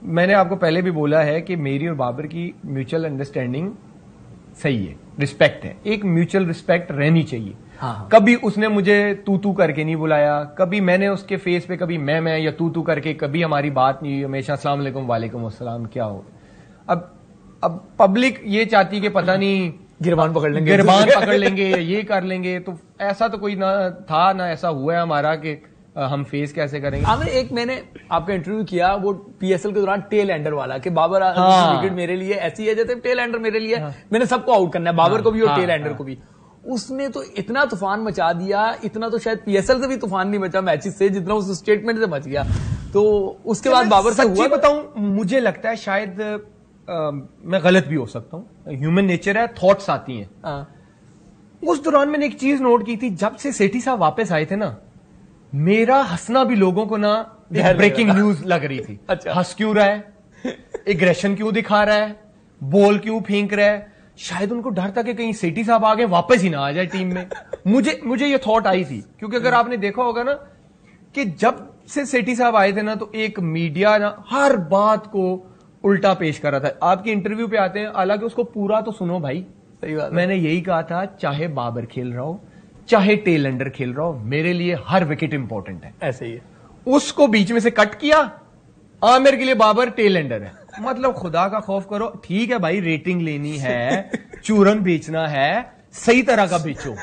मैंने आपको पहले भी बोला है कि मेरी और बाबर की म्यूचुअल अंडरस्टैंडिंग सही है, रिस्पेक्ट है, एक म्यूचुअल रिस्पेक्ट रहनी चाहिए। हाँ। कभी उसने मुझे तू करके नहीं बुलाया, कभी मैंने उसके फेस पे कभी मैं या तू करके, कभी हमारी बात नहीं हुई, हमेशा अस्सलाम वालेकुम वालेकुम अस्सलाम। क्या हो, अब पब्लिक ये चाहती कि पता नहीं गिरबान पकड़ लेंगे ये कर लेंगे, तो ऐसा तो कोई ना था ना ऐसा हुआ है हमारा कि हम फेस कैसे करेंगे। आमिर, एक मैंने आपका इंटरव्यू किया वो PSL के दौरान टेल एंडर वाला, कि बाबर विकेट मेरे लिए ऐसी है जैसे टेल एंडर मेरे लिए, मैंने सबको आउट करना है, बाबर को भी और टेल एंडर को भी। उसने तो इतना तूफान मचा दिया, इतना तो शायद PSL से भी तूफान नहीं मचा मैचेस से, जितना उस स्टेटमेंट से मच गया। तो उसके बाद बाबर से हुआ, बताऊं, मुझे लगता है शायद मैं गलत भी हो सकता हूं, ह्यूमन नेचर है, थॉट्स आती हैं। उस दौरान मैंने एक चीज नोट की थी, जब से सेठी साहब वापस आए थे ना, मेरा हंसना भी लोगों को ना ब्रेकिंग न्यूज लग रही थी। अच्छा। हंस क्यों रहा है, एग्रेशन क्यों दिखा रहा है, बॉल क्यों फेंक रहा है, शायद उनको डर था कि कहीं सेठी साहब आगे वापस ही ना आ जाए टीम में। मुझे ये थॉट आई थी, क्योंकि अगर आपने देखा होगा ना कि जब से सेठी साहब आए थे ना, तो एक मीडिया ना हर बात को उल्टा पेश कर रहा था। आपके इंटरव्यू पे आते हैं, हालांकि उसको पूरा तो सुनो भाई। सही बात। मैंने यही कहा था, चाहे बाबर खेल रहा हो, चाहे टेल एंडर खेल रहा हो, मेरे लिए हर विकेट इंपॉर्टेंट है। ऐसे ही है। उसको बीच में से कट किया, आमिर के लिए बाबर टेल एंडर है। मतलब खुदा का खौफ करो। ठीक है भाई, रेटिंग लेनी है, चूरन बेचना है, सही तरह का बेचो,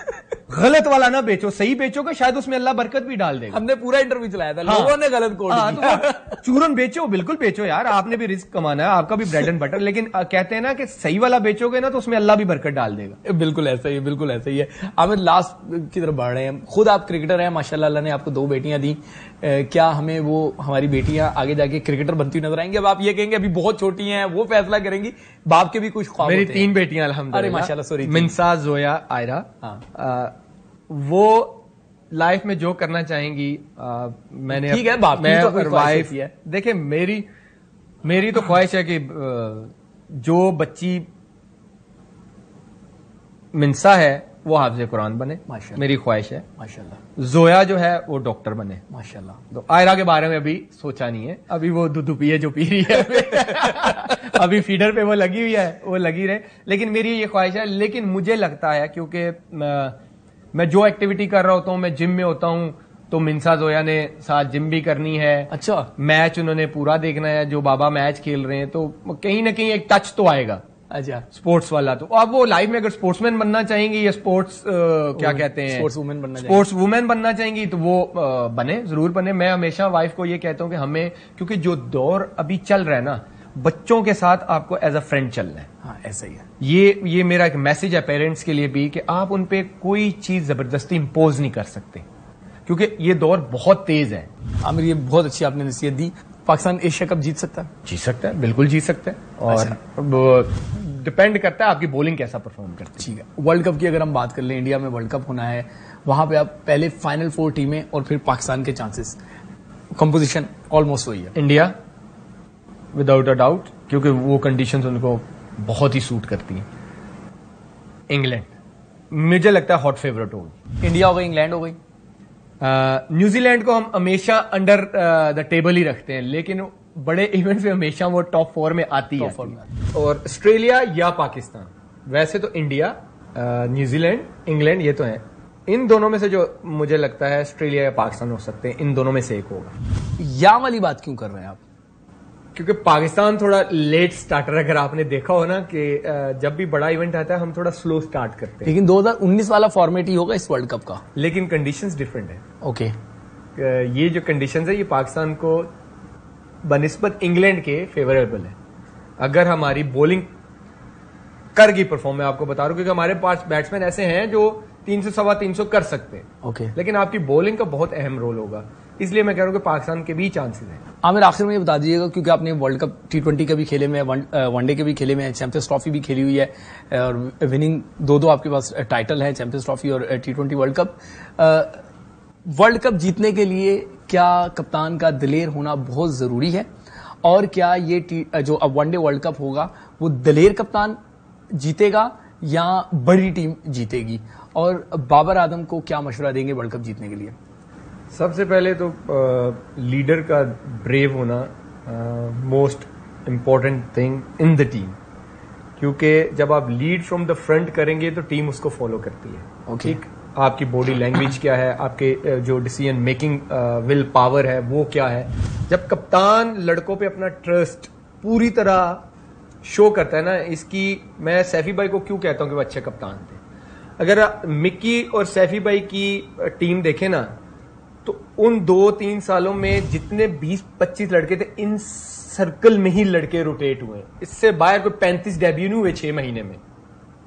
गलत वाला ना बेचो, सही बेचोगे शायद उसमें अल्लाह बरकत भी डाल देगा। हमने पूरा इंटरव्यू चलाया था, हाँ, लोगों ने गलत कोट किया। तो चूरन बेचो, बिल्कुल बेचो यार, आपने भी रिस्क कमाना है, आपका भी ब्रेड एंड बटर, लेकिन कहते हैं ना कि सही वाला बेचोगे ना तो उसमें अल्लाह भी बरकत डाल देगा। बिल्कुल ऐसा ही है, बिल्कुल ऐसा ही है। आमिर, लास्ट की तरफ बढ़ रहे हैं, खुद आप क्रिकेटर हैं माशाल्लाह, अल्लाह ने आपको 2 बेटियां दी। क्या हमें वो हमारी बेटियां आगे जाके क्रिकेटर बनती हुई नजर आएंगी? अब आप ये कहेंगे अभी बहुत छोटी हैं, वो फैसला करेंगी, बाप के भी कुछ ख्वाब मेरी होते हैं। 3 बेटियां अल्हम्दुलिल्लाह। अरे माशाल्लाह, सॉरी, मिनसा, जोया, आयरा। हाँ। वो लाइफ में जो करना चाहेंगी, मैंने ठीक है, बाप की मैं तो कोई और ख्वाहिश वाइफ, होती है। देखिए मेरी तो ख्वाहिश है कि जो बच्ची मिनसा है वो हाफिज़ कुरान बने, माशाल्लाह, मेरी ख्वाहिश है। माशाल्लाह। जोया जो है वो डॉक्टर बने, माशाल्लाह। तो आयरा के बारे में अभी सोचा नहीं है, अभी वो दूध पिए जो पी रही है। अभी फीडर पे वो लगी हुई है, वो लगी रहे, लेकिन मेरी ये ख्वाहिश है। लेकिन मुझे लगता है क्योंकि मैं जो एक्टिविटी कर रहा होता हूँ, मैं जिम में होता हूँ, तो मिनसा जोया ने साथ जिम भी करनी है। अच्छा। मैच उन्होंने पूरा देखना है, जो बाबा मैच खेल रहे हैं, तो कहीं ना कहीं एक टच तो आएगा अच्छा, स्पोर्ट्स वाला। तो अब वो लाइफ में अगर स्पोर्ट्समैन बनना चाहेंगी या स्पोर्ट्स क्या कहते हैं, स्पोर्ट्स वुमेन बनना चाहेंगी, तो वो बने, जरूर बने। मैं हमेशा वाइफ को ये कहता हूँ कि हमें, क्योंकि जो दौर अभी चल रहा है ना, बच्चों के साथ आपको एज अ फ्रेंड चलना है। हाँ, ऐसा ही है। ये मेरा एक मैसेज है पेरेंट्स के लिए भी, कि आप उन पे कोई चीज जबरदस्ती इंपोज नहीं कर सकते, क्योंकि ये दौर बहुत तेज है। आमिर, ये बहुत अच्छी आपने नसीहत दी। पाकिस्तान एशिया कप जीत सकता है? जीत सकता है, बिल्कुल जीत सकता है, और डिपेंड करता है आपकी बॉलिंग कैसा परफॉर्म करती है। ठीक है, वर्ल्ड कप की अगर हम बात कर लें, इंडिया में वर्ल्ड कप होना है, वहां पे आप पहले फाइनल 4 टीमें और फिर पाकिस्तान के चांसेस, कंपोजिशन ऑलमोस्ट वही है। इंडिया विदाउट अ डाउट, क्योंकि वो कंडीशंस उनको बहुत ही सूट करती हैं। इंग्लैंड मुझे लगता है हॉट फेवरेट होगी। इंडिया हो गई, इंग्लैंड हो गई। न्यूजीलैंड को हम हमेशा अंडर द टेबल ही रखते हैं, लेकिन बड़े इवेंट्स में हमेशा वो टॉप 4 में आती है। और ऑस्ट्रेलिया या पाकिस्तान, वैसे तो इंडिया, न्यूजीलैंड, इंग्लैंड, ये तो है। इन दोनों में से जो मुझे लगता है ऑस्ट्रेलिया या पाकिस्तान हो सकते हैं, इन दोनों में से एक होगा। या वाली बात क्यों कर रहे हैं आप? क्योंकि पाकिस्तान थोड़ा लेट स्टार्टर, अगर आपने देखा हो ना कि जब भी बड़ा इवेंट आता है हम थोड़ा स्लो स्टार्ट करते हैं। लेकिन 2019 वाला फॉर्मेट ही होगा इस वर्ल्ड कप का। लेकिन कंडीशंस डिफरेंट है। ओके। ये जो कंडीशंस है, ये पाकिस्तान को बनिस्बत इंग्लैंड के फेवरेबल है। अगर हमारी बॉलिंग कर गई परफॉर्म, मैं आपको बता रहा हूं, क्योंकि हमारे पास बैट्समैन ऐसे हैं जो 300 सवा 300 कर सकते हैं। ओके। लेकिन आपकी बॉलिंग का बहुत अहम रोल होगा, इसलिए मैं कह रहा हूं कि पाकिस्तान के भी चांसेस हैं। आमिर, आखिर में ये बता दीजिएगा, क्योंकि आपने वर्ल्ड कप T20 के भी खेले में, वनडे के भी खेले में, चैंपियंस ट्रॉफी भी खेली हुई है, और विनिंग दो आपके पास टाइटल है, चैंपियंस ट्रॉफी और T20 world cup. World cup जीतने के लिए क्या कप्तान का दिलेर होना बहुत जरूरी है? और क्या ये जो अब वनडे वर्ल्ड कप होगा, वो दिलेर कप्तान जीतेगा या बड़ी टीम जीतेगी? और बाबर आजम को क्या मशवरा देंगे वर्ल्ड कप जीतने के लिए? सबसे पहले तो लीडर का ब्रेव होना most important thing in the team, क्योंकि जब आप लीड फ्रॉम द फ्रंट करेंगे तो टीम उसको फॉलो करती है। ठीक, आपकी बॉडी लैंग्वेज क्या है, आपके जो डिसीजन मेकिंग विल पावर है वो क्या है। जब कप्तान लड़कों पे अपना ट्रस्ट पूरी तरह शो करता है ना, इसकी मैं सैफी भाई को क्यों कहता हूं कि वो अच्छे कप्तान थे। अगर मिक्की और सैफी भाई की टीम देखें ना, तो उन 2-3 सालों में जितने 20-25 लड़के थे, इन सर्कल में ही लड़के रोटेट हुए। इससे बाहर कोई 35 डेब्यू नहीं हुए 6 महीने में,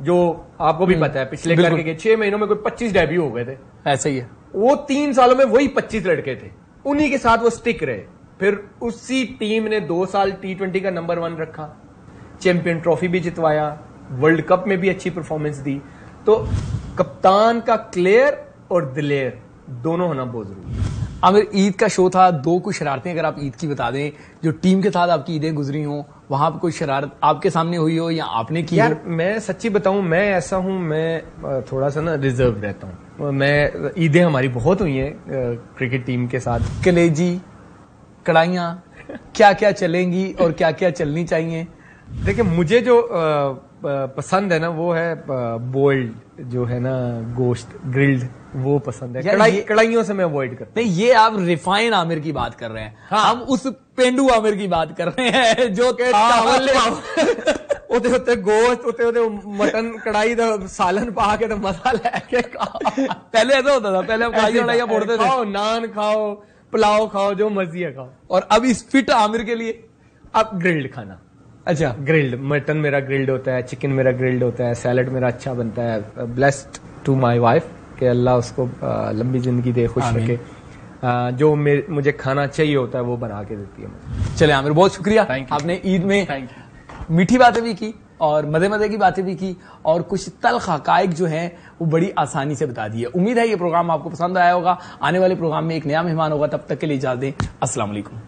जो आपको भी पता है। पिछले करके के 6 महीनों में कोई 25 डेब्यू हो गए थे। ऐसा ही है। वो 3 सालों में वही 25 लड़के थे, उन्हीं के साथ वो स्टिक रहे। फिर उसी टीम ने 2 साल T20 का नंबर 1 रखा, चैंपियन ट्रॉफी भी जितवाया, वर्ल्ड कप में भी अच्छी परफॉर्मेंस दी। तो कप्तान का क्लियर और दिलेर दोनों होना बहुत जरूरी है। आमिर, ईद का शो था, 2 कुछ शरारतें अगर आप ईद की बता दें, जो टीम के साथ आपकी ईदें गुजरी हो, वहां पर कोई शरारत आपके सामने हुई हो या आपने की? यार मैं सच्ची बताऊं, मैं ऐसा हूं, मैं थोड़ा सा ना रिजर्व रहता हूं। मैं ईदें हमारी बहुत हुई हैं क्रिकेट टीम के साथ। कलेजी, कड़ाइयां, क्या क्या चलेंगी और क्या क्या चलनी चाहिए? देखिए, मुझे जो पसंद है ना, वो है बोल्ड, जो है ना गोश्त ग्रिल्ड, वो पसंद है। कड़ाइयों से मैं अवॉइड करता हूं। नहीं, ये आप रिफाइन आमिर की बात कर रहे हैं। हाँ। हम उस पेंडू आमिर की बात कर रहे हैं जो ओते होते गोश्त ओते मटन कढ़ाई दा सालन पा के तो मजा लेके खाओ। पहले ऐसा होता था, पहले हम कढ़ाई वढ़ाइयां फोड़ते थे। खाओ, नान खाओ, पुलाव खाओ, जो मर्जी है खाओ। और अब इस फिट आमिर के लिए अब ग्रिल्ड खाना। अच्छा, ग्रिल्ड मटन मेरा ग्रिल्ड होता है, चिकन मेरा ग्रिल्ड होता है, सैलड मेरा अच्छा बनता है। ब्लेस्ड टू माय वाइफ कि अल्लाह उसको लंबी जिंदगी दे, खुश रखे। जो मुझे खाना चाहिए होता है वो बना के देती है मुझे। चले आमिर, बहुत शुक्रिया। Thank you. आपने ईद में थैंक यू। मीठी बातें भी की और मजे मजे की बातें भी की और कुछ तल्ख हकाइक जो हैं वो बड़ी आसानी से बता दिए। उम्मीद है ये प्रोग्राम आपको पसंद आया होगा। आने वाले प्रोग्राम में एक नया मेहमान होगा, तब तक के लिए इजाजत दें। अस्सलाम वालेकुम।